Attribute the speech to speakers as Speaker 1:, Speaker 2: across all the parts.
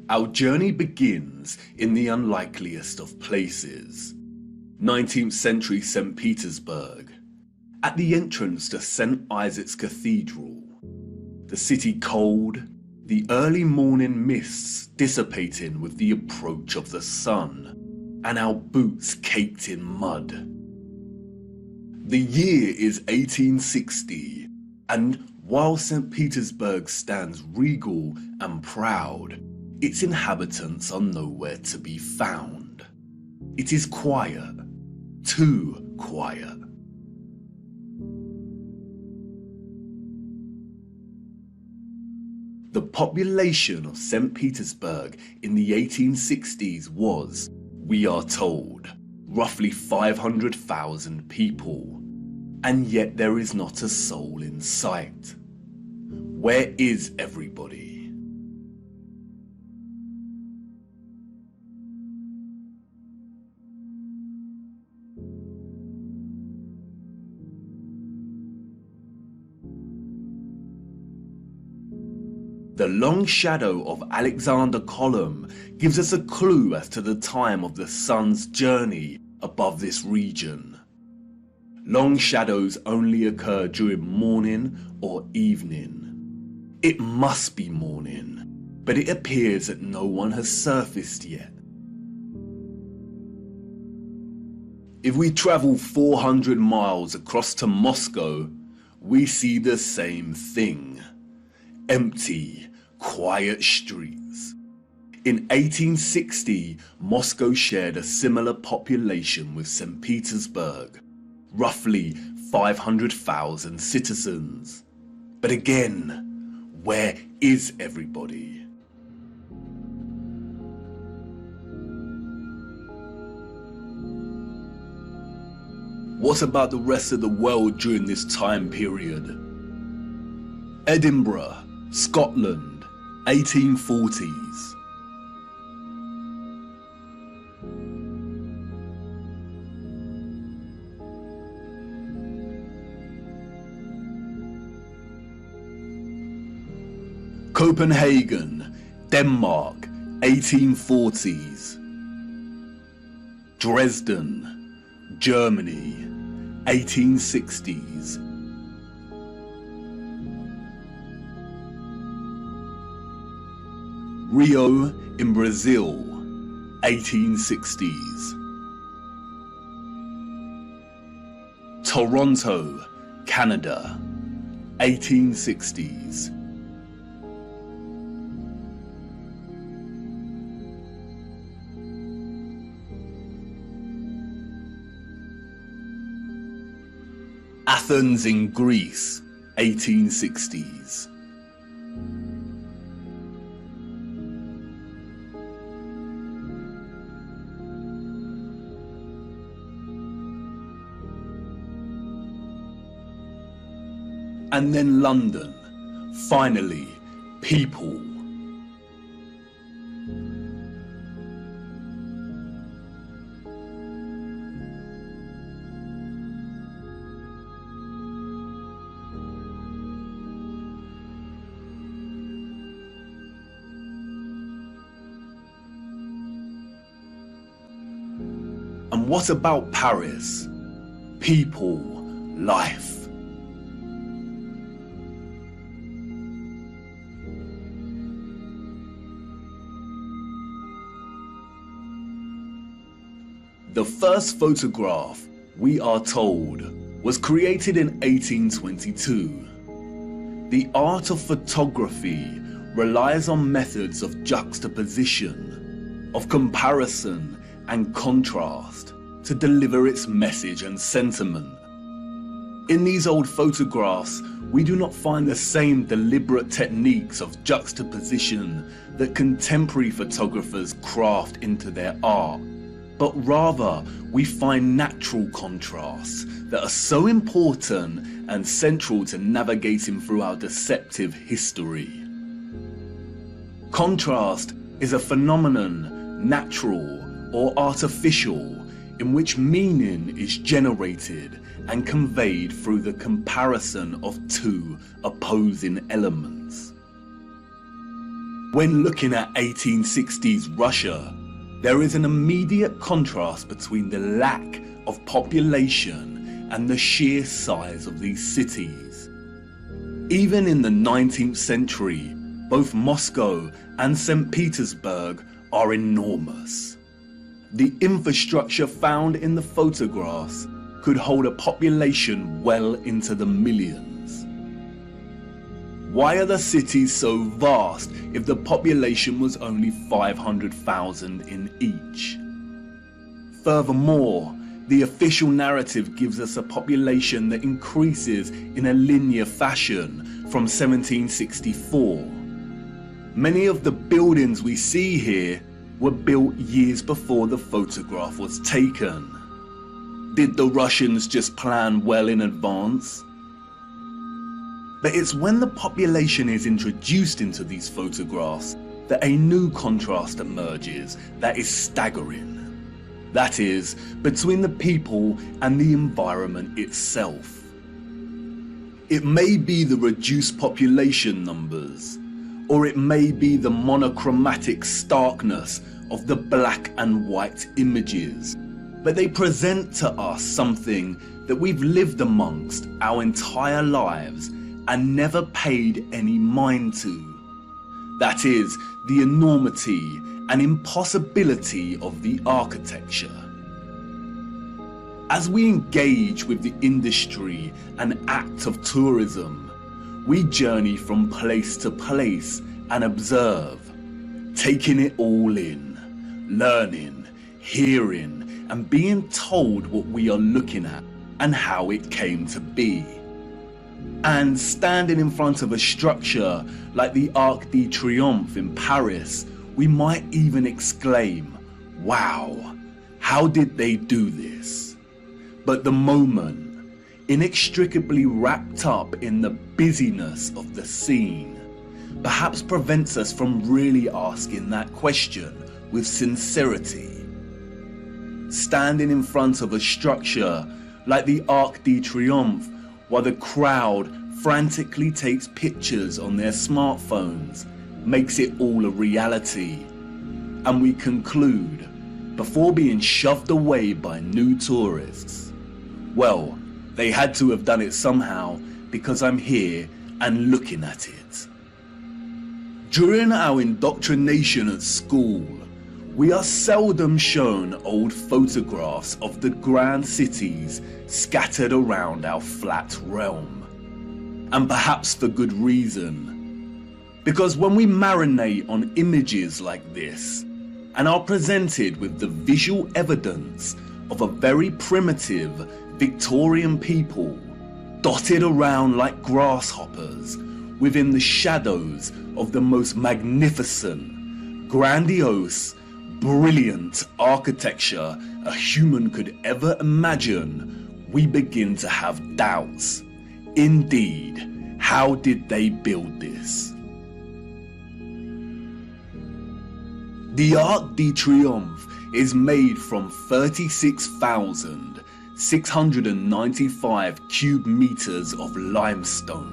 Speaker 1: Our journey begins in the unlikeliest of places. 19th century St. Petersburg, at the entrance to St. Isaac's Cathedral. The city cold, the early morning mists dissipating with the approach of the sun, and our boots caked in mud. The year is 1860, and while St. Petersburg stands regal and proud, its inhabitants are nowhere to be found. It is quiet, too quiet. The population of St. Petersburg in the 1860s was, we are told, roughly 500,000 people, and yet there is not a soul in sight. Where is everybody? The long shadow of Alexander Column gives us a clue as to the time of the sun's journey above this region. Long shadows only occur during morning or evening. It must be morning, but it appears that no one has surfaced yet. If we travel 400 miles across to Moscow, we see the same thing. Empty, quiet streets. In 1860, Moscow shared a similar population with St. Petersburg, roughly 500,000 citizens. But again, where is everybody? What about the rest of the world during this time period? Edinburgh, Scotland, 1840s. Copenhagen, Denmark, 1840s. Dresden, Germany, 1860s. Rio in Brazil, 1860s. Toronto, Canada, 1860s. Athens in Greece, 1860s. And then London, finally, people. And what about Paris? People, life. The first photograph, we are told, was created in 1822. The art of photography relies on methods of juxtaposition, of comparison and contrast to deliver its message and sentiment. In these old photographs, we do not find the same deliberate techniques of juxtaposition that contemporary photographers craft into their art, but rather we find natural contrasts that are so important and central to navigating through our deceptive history. Contrast is a phenomenon, natural or artificial, in which meaning is generated and conveyed through the comparison of two opposing elements. When looking at 1860s Russia, there is an immediate contrast between the lack of population and the sheer size of these cities. Even in the 19th century, both Moscow and St. Petersburg are enormous. The infrastructure found in the photographs could hold a population well into the millions. Why are the cities so vast if the population was only 500,000 in each? Furthermore, the official narrative gives us a population that increases in a linear fashion from 1764. Many of the buildings we see here were built years before the photograph was taken. Did the Russians just plan well in advance? But it's when the population is introduced into these photographs that a new contrast emerges that is staggering. That is, between the people and the environment itself. It may be the reduced population numbers, or it may be the monochromatic starkness of the black and white images, but they present to us something that we've lived amongst our entire lives and never paid any mind to. That is, the enormity and impossibility of the architecture. As we engage with the industry and act of tourism, we journey from place to place and observe, taking it all in, learning, hearing, and being told what we are looking at and how it came to be. And standing in front of a structure like the Arc de Triomphe in Paris, we might even exclaim, "Wow, how did they do this?" But the moment, inextricably wrapped up in the busyness of the scene, perhaps prevents us from really asking that question with sincerity. Standing in front of a structure like the Arc de Triomphe while the crowd frantically takes pictures on their smartphones makes it all a reality, and we conclude, before being shoved away by new tourists, well, they had to have done it somehow because I'm here and looking at it. During our indoctrination at school, we are seldom shown old photographs of the grand cities scattered around our flat realm. And perhaps for good reason. Because when we marinate on images like this and are presented with the visual evidence of a very primitive Victorian people dotted around like grasshoppers within the shadows of the most magnificent, grandiose, brilliant architecture a human could ever imagine, we begin to have doubts. Indeed, how did they build this? The Arc de Triomphe is made from 36,695 cubic meters of limestone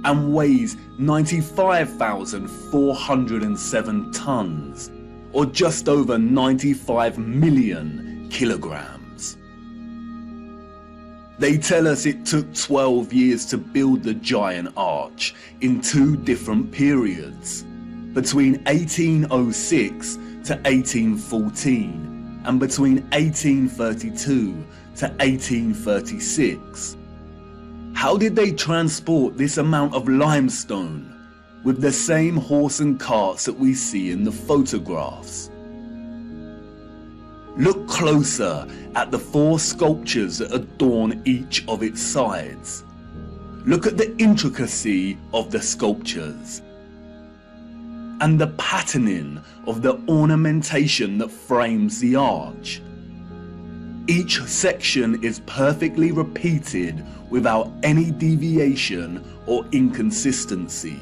Speaker 1: and weighs 95,407 tons, or just over 95 million kilograms. They tell us it took 12 years to build the giant arch in two different periods, between 1806 to 1814 and between 1832 to 1836. How did they transport this amount of limestone with the same horse and carts that we see in the photographs? Look closer at the four sculptures that adorn each of its sides. Look at the intricacy of the sculptures and the patterning of the ornamentation that frames the arch. Each section is perfectly repeated without any deviation or inconsistency.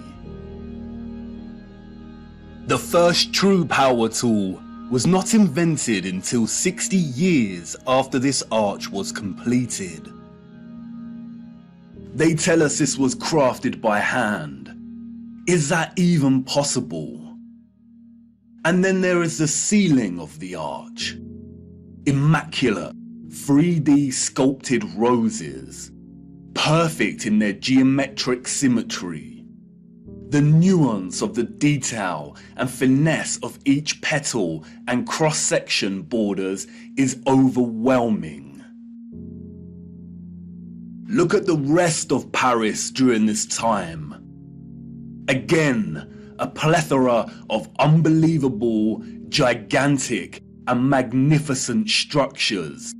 Speaker 1: The first true power tool was not invented until 60 years after this arch was completed. They tell us this was crafted by hand. Is that even possible? And then there is the ceiling of the arch. Immaculate, 3D sculpted roses, perfect in their geometric symmetry. The nuance of the detail and finesse of each petal and cross-section borders is overwhelming. Look at the rest of Paris during this time. Again, a plethora of unbelievable, gigantic and magnificent structures.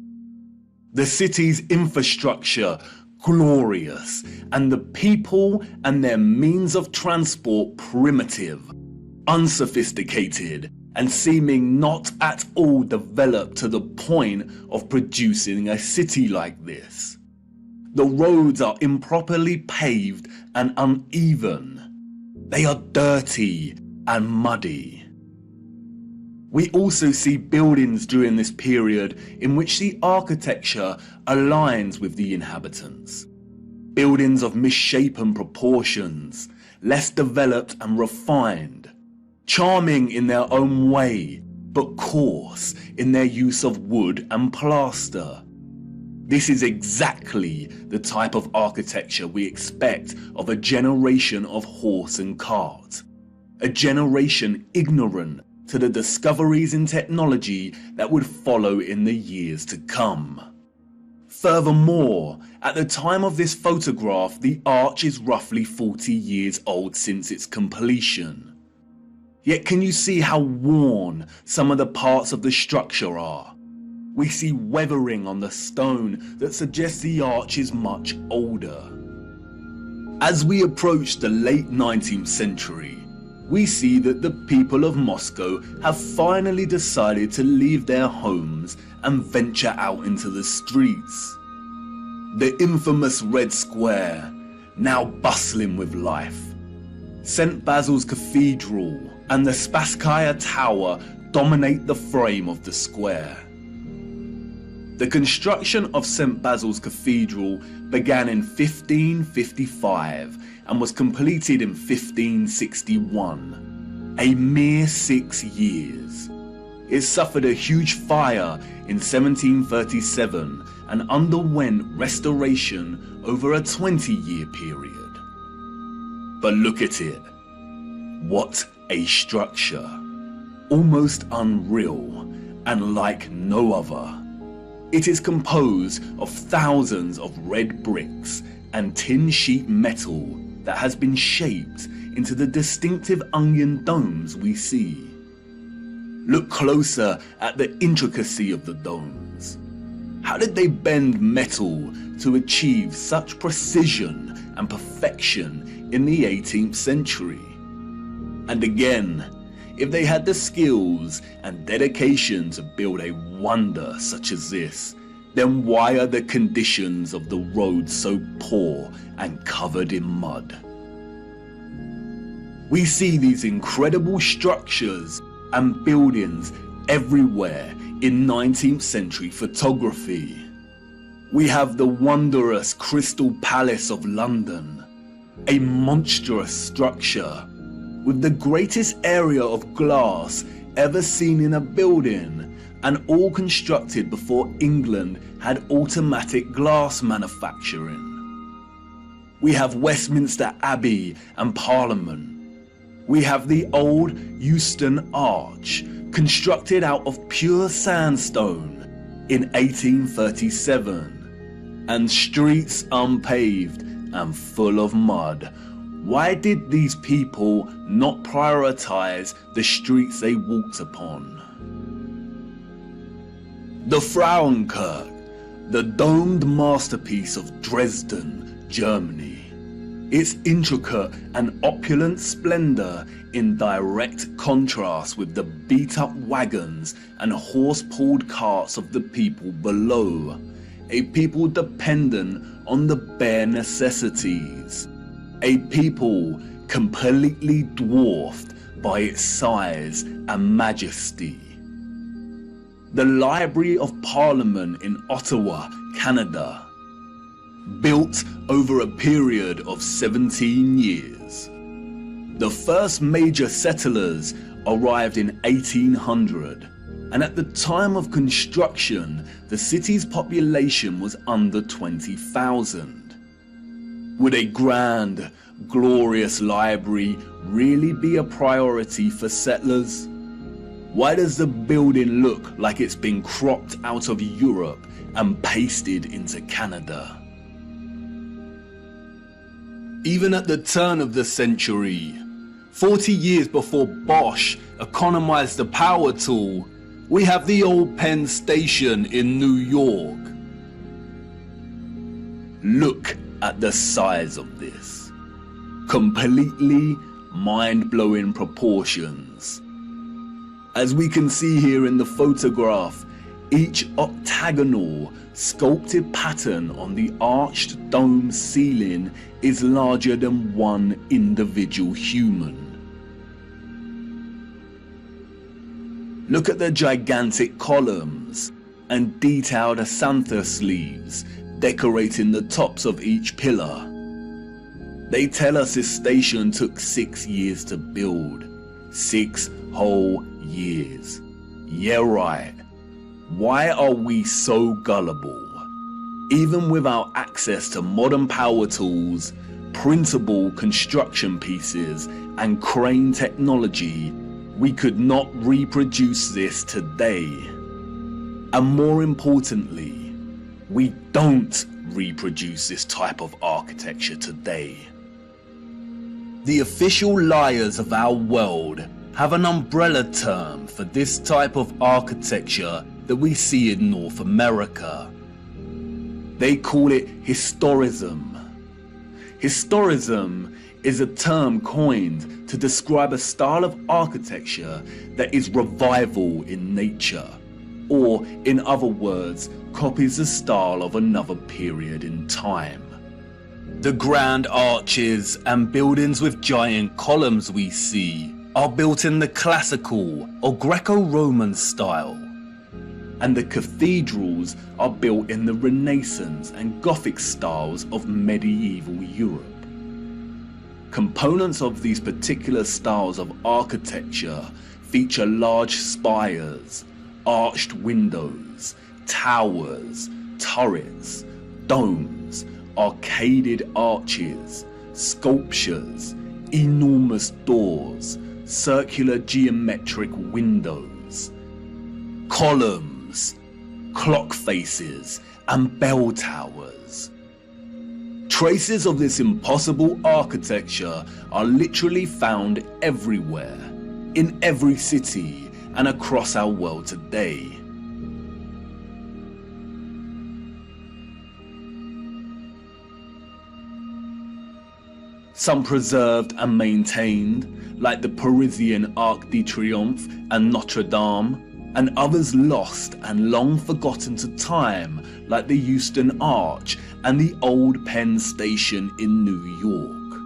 Speaker 1: The city's infrastructure glorious, and the people and their means of transport primitive, unsophisticated, and seeming not at all developed to the point of producing a city like this. The roads are improperly paved and uneven. They are dirty and muddy. We also see buildings during this period in which the architecture aligns with the inhabitants. Buildings of misshapen proportions, less developed and refined, charming in their own way, but coarse in their use of wood and plaster. This is exactly the type of architecture we expect of a generation of horse and cart. A generation ignorant to the discoveries in technology that would follow in the years to come. Furthermore, at the time of this photograph, the arch is roughly 40 years old since its completion. Yet can you see how worn some of the parts of the structure are? We see weathering on the stone that suggests the arch is much older. As we approach the late 19th century, we see that the people of Moscow have finally decided to leave their homes and venture out into the streets. The infamous Red Square, now bustling with life. St. Basil's Cathedral and the Spasskaya Tower dominate the frame of the square. The construction of St. Basil's Cathedral began in 1555 and was completed in 1561, a mere 6 years. It suffered a huge fire in 1737 and underwent restoration over a 20-year period. But look at it. What a structure. Almost unreal and like no other. It is composed of thousands of red bricks and tin sheet metal that has been shaped into the distinctive onion domes we see. Look closer at the intricacy of the domes. How did they bend metal to achieve such precision and perfection in the 18th century? And again, if they had the skills and dedication to build a wonder such as this, then why are the conditions of the roads so poor and covered in mud? We see these incredible structures and buildings everywhere in 19th century photography. We have the wondrous Crystal Palace of London, a monstrous structure with the greatest area of glass ever seen in a building, and all constructed before England had automatic glass manufacturing. We have Westminster Abbey and Parliament. We have the old Euston Arch, constructed out of pure sandstone in 1837, and streets unpaved and full of mud. Why did these people not prioritize the streets they walked upon? The Frauenkirche, the domed masterpiece of Dresden, Germany. Its intricate and opulent splendor in direct contrast with the beat-up wagons and horse-pulled carts of the people below, a people dependent on the bare necessities. A people completely dwarfed by its size and majesty. The Library of Parliament in Ottawa, Canada, built over a period of 17 years. The first major settlers arrived in 1800, and at the time of construction, the city's population was under 20,000. Would a grand, glorious library really be a priority for settlers? Why does the building look like it's been cropped out of Europe and pasted into Canada? Even at the turn of the century, 40 years before Bosch economized the power tool, we have the old Penn Station in New York. Look at the size of this. Completely mind-blowing proportions. As we can see here in the photograph, each octagonal, sculpted pattern on the arched dome ceiling is larger than one individual human. Look at the gigantic columns and detailed acanthus leaves decorating the tops of each pillar. They tell us this station took 6 years to build. 6 whole years. Yeah, right. Why are we so gullible? Even without access to modern power tools, printable construction pieces, and crane technology, we could not reproduce this today. And more importantly, we don't reproduce this type of architecture today. The official liars of our world have an umbrella term for this type of architecture that we see in North America. They call it historism. Historism is a term coined to describe a style of architecture that is revival in nature, or in other words, copies the style of another period in time. The grand arches and buildings with giant columns we see are built in the classical or Greco-Roman style, and the cathedrals are built in the Renaissance and Gothic styles of medieval Europe. Components of these particular styles of architecture feature large spires, arched windows, towers, turrets, domes, arcaded arches, sculptures, enormous doors, circular geometric windows, columns, clock faces, and bell towers. Traces of this impossible architecture are literally found everywhere, in every city and across our world today. Some preserved and maintained, like the Parisian Arc de Triomphe and Notre Dame, and others lost and long forgotten to time, like the Euston Arch and the old Penn Station in New York.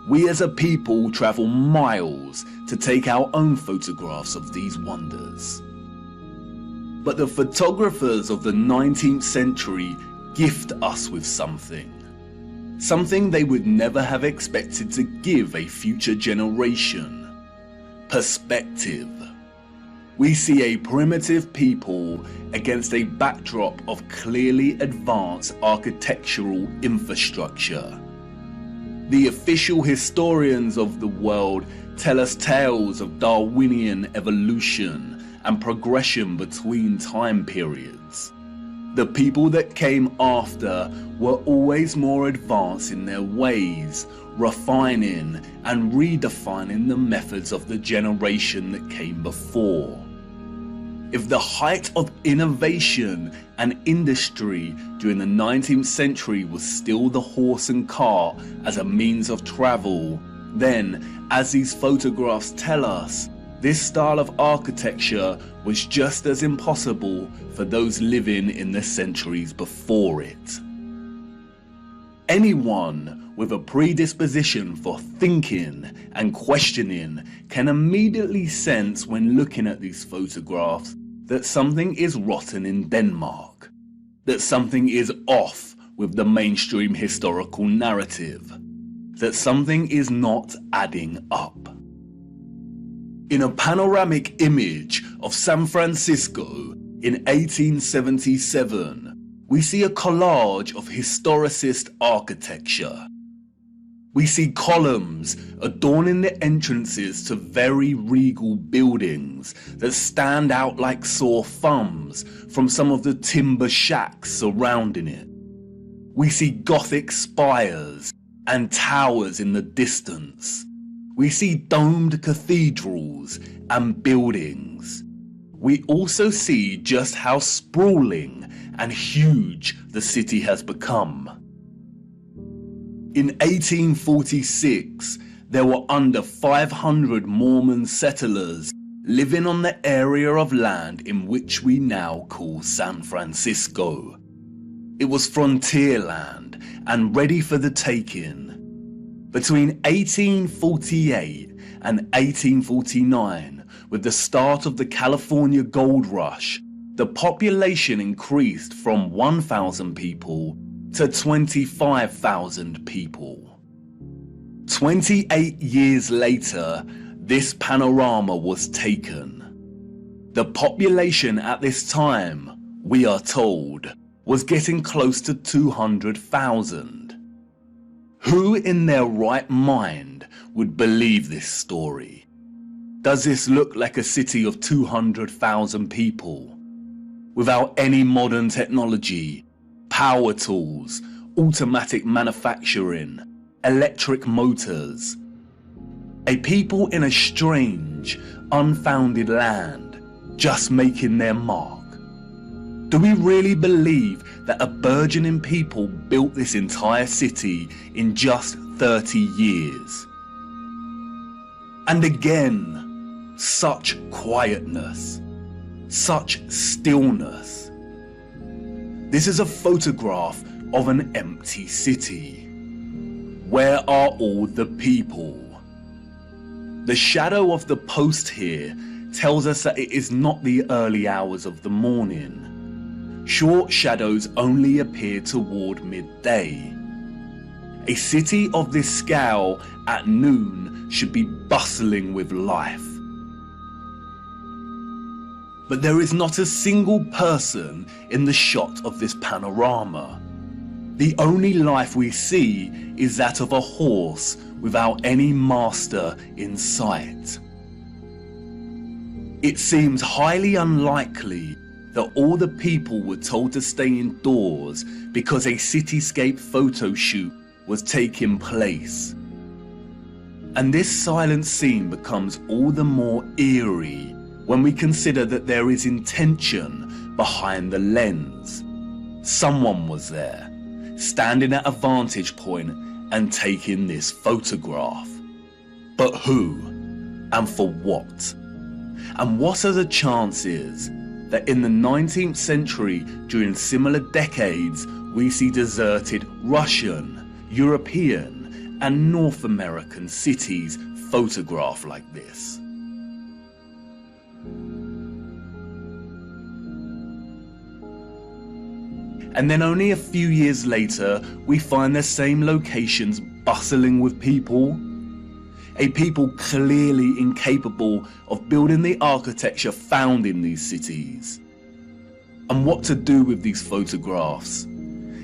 Speaker 1: We as a people travel miles to take our own photographs of these wonders. But the photographers of the 19th century gift us with something. Something they would never have expected to give a future generation. Perspective. We see a primitive people against a backdrop of clearly advanced architectural infrastructure. The official historians of the world tell us tales of Darwinian evolution and progression between time periods. The people that came after were always more advanced in their ways, refining and redefining the methods of the generation that came before. If the height of innovation and industry during the 19th century was still the horse and cart as a means of travel, then, as these photographs tell us, this style of architecture was just as impossible for those living in the centuries before it. Anyone with a predisposition for thinking and questioning can immediately sense when looking at these photographs that something is rotten in Denmark, that something is off with the mainstream historical narrative, that something is not adding up. In a panoramic image of San Francisco in 1877, we see a collage of historicist architecture. We see columns adorning the entrances to very regal buildings that stand out like sore thumbs from some of the timber shacks surrounding it. We see Gothic spires and towers in the distance. We see domed cathedrals and buildings. We also see just how sprawling and huge the city has become. In 1846, there were under 500 Mormon settlers living on the area of land in which we now call San Francisco. It was frontier land and ready for the taking. Between 1848 and 1849, with the start of the California Gold Rush, the population increased from 1,000 people to 25,000 people. 28 years later, this panorama was taken. The population at this time, we are told, was getting close to 200,000. Who in their right mind would believe this story? Does this look like a city of 200,000 people? Without any modern technology, power tools, automatic manufacturing, electric motors. A people in a strange, unfounded land, just making their mark. Do we really believe that a burgeoning people built this entire city in just 30 years? And again, such quietness, such stillness. This is a photograph of an empty city. Where are all the people? The shadow of the post here tells us that it is not the early hours of the morning. Short shadows only appear toward midday. A city of this scale at noon should be bustling with life. But there is not a single person in the shot of this panorama. The only life we see is that of a horse without any master in sight. It seems highly unlikely that all the people were told to stay indoors because a cityscape photo shoot was taking place. And this silent scene becomes all the more eerie when we consider that there is intention behind the lens. Someone was there, standing at a vantage point and taking this photograph. But who? And for what? And what are the chances that in the 19th century, during similar decades, we see deserted Russian, European, and North American cities photographed like this? And then only a few years later, we find the same locations bustling with people. A people clearly incapable of building the architecture found in these cities. And what to do with these photographs?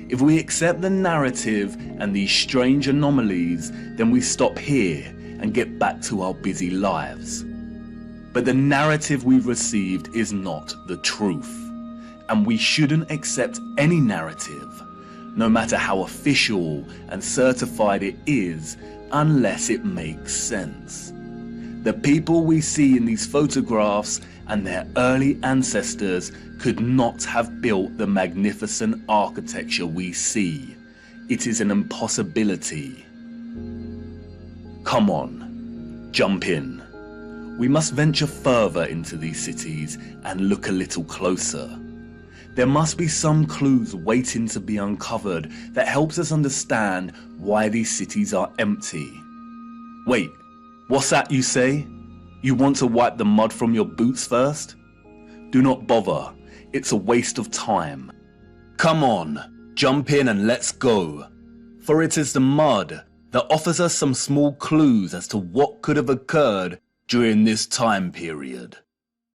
Speaker 1: If we accept the narrative and these strange anomalies, then we stop here and get back to our busy lives. But the narrative we've received is not the truth. And we shouldn't accept any narrative, no matter how official and certified it is, unless it makes sense. The people we see in these photographs and their early ancestors could not have built the magnificent architecture we see. It is an impossibility. Come on, jump in. We must venture further into these cities and look a little closer. There must be some clues waiting to be uncovered that helps us understand why these cities are empty. Wait, what's that you say? You want to wipe the mud from your boots first? Do not bother, it's a waste of time. Come on, jump in and let's go. For it is the mud that offers us some small clues as to what could have occurred During this time period,